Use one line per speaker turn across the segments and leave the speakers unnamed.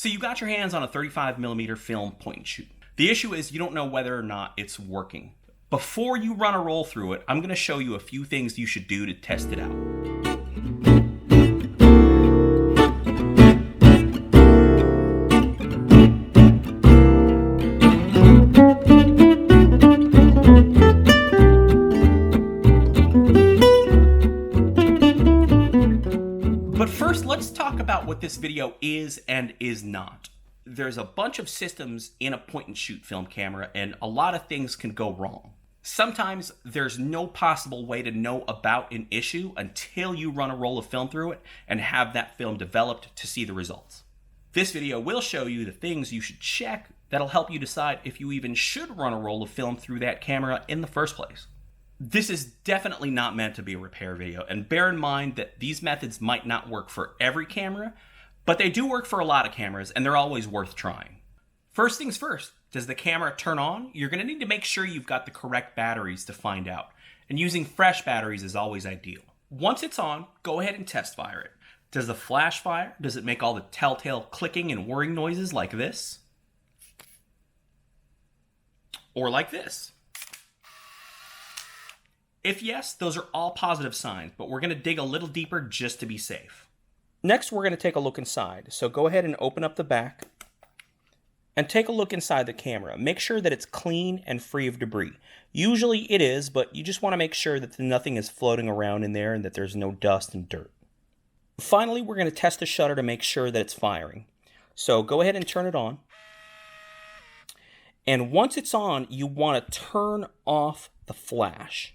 So you got your hands on a 35mm film point and shoot. The issue is you don't know whether or not it's working. Before you run a roll through it, I'm going to show you a few things you should do to test it out. But first, let's talk about what this video is and is not. There's a bunch of systems in a point and shoot film camera, and a lot of things can go wrong. Sometimes there's no possible way to know about an issue until you run a roll of film through it and have that film developed to see the results. This video will show you the things you should check that'll help you decide if you even should run a roll of film through that camera in the first place. This is definitely not meant to be a repair video, and bear in mind that these methods might not work for every camera, but they do work for a lot of cameras, and they're always worth trying. First things first, does the camera turn on? You're going to need to make sure you've got the correct batteries to find out, and using fresh batteries is always ideal. Once it's on, go ahead and test fire it. Does the flash fire? Does it make all the telltale clicking and whirring noises like this? Or like this? If yes, those are all positive signs, but we're going to dig a little deeper just to be safe. Next, we're going to take a look inside. So go ahead and open up the back and take a look inside the camera. Make sure that it's clean and free of debris. Usually it is, but you just want to make sure that nothing is floating around in there and that there's no dust and dirt. Finally, we're going to test the shutter to make sure that it's firing. So go ahead and turn it on. And once it's on, you want to turn off the flash.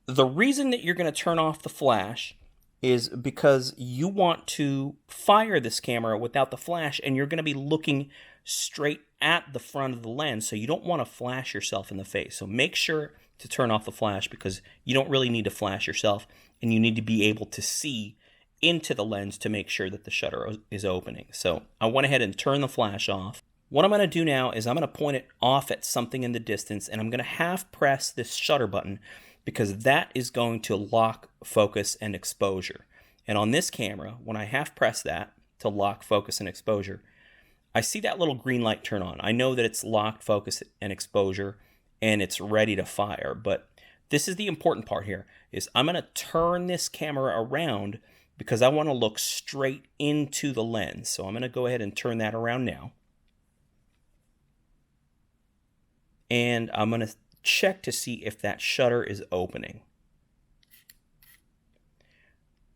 The reason that you're going to turn off the flash is because you want to fire this camera without the flash, and you're going to be looking straight at the front of the lens, so you don't want to flash yourself in the face. So make sure to turn off the flash because you don't really need to flash yourself, and you need to be able to see into the lens to make sure that the shutter is opening. So I went ahead and turned the flash off. What I'm going to do now is I'm going to point it off at something in the distance, and I'm going to half press this shutter button because that is going to lock focus and exposure. And on this camera, when I half press that to lock focus and exposure, I see that little green light turn on. I know that it's locked focus and exposure and it's ready to fire. But this is the important part here, is I'm going to turn this camera around because I want to look straight into the lens. So I'm going to go ahead and turn that around now. And I'm going to check to see if that shutter is opening.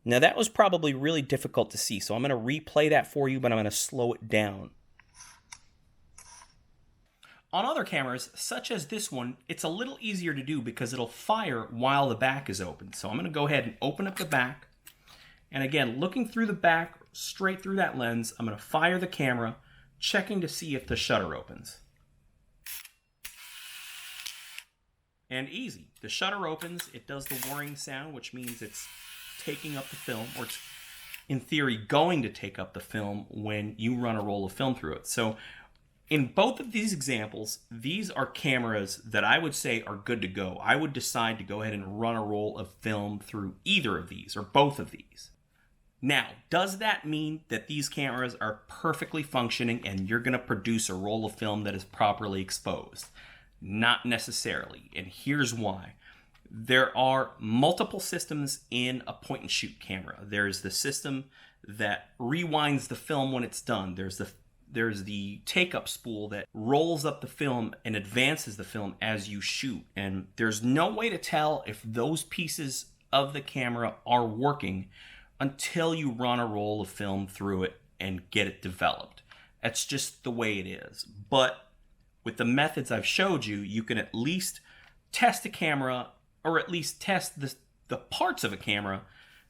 Now that was probably really difficult to see, so I'm going to replay that for you, but I'm going to slow it down. On other cameras, such as this one, it's a little easier to do because it'll fire while the back is open. So I'm going to go ahead and open up the back. And again, looking through the back, straight through that lens, I'm going to fire the camera, checking to see if the shutter opens. And easy. The shutter opens, it does the whirring sound, which means it's taking up the film, or it's in theory going to take up the film when you run a roll of film through it. So in both of these examples, these are cameras that I would say are good to go. I would decide to go ahead and run a roll of film through either of these or both of these. Now, does that mean that these cameras are perfectly functioning and you're going to produce a roll of film that is properly exposed? Not necessarily, and here's why. There are multiple systems in a point-and-shoot camera. There's the system that rewinds the film when it's done. There's the take-up spool that rolls up the film and advances the film as you shoot. And there's no way to tell if those pieces of the camera are working until you run a roll of film through it and get it developed. That's just the way it is. But with the methods I've showed you, you can at least test a camera, or at least test the parts of a camera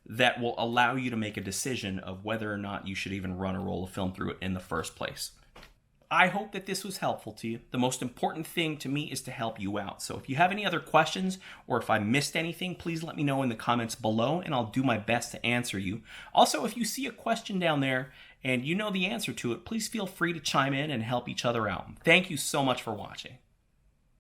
that will allow you to make a decision of whether or not you should even run a roll of film through it in the first place. I hope that this was helpful to you. The most important thing to me is to help you out. So if you have any other questions, or if I missed anything, please let me know in the comments below, and I'll do my best to answer you. Also, if you see a question down there and you know the answer to it, please feel free to chime in and help each other out. Thank you so much for watching.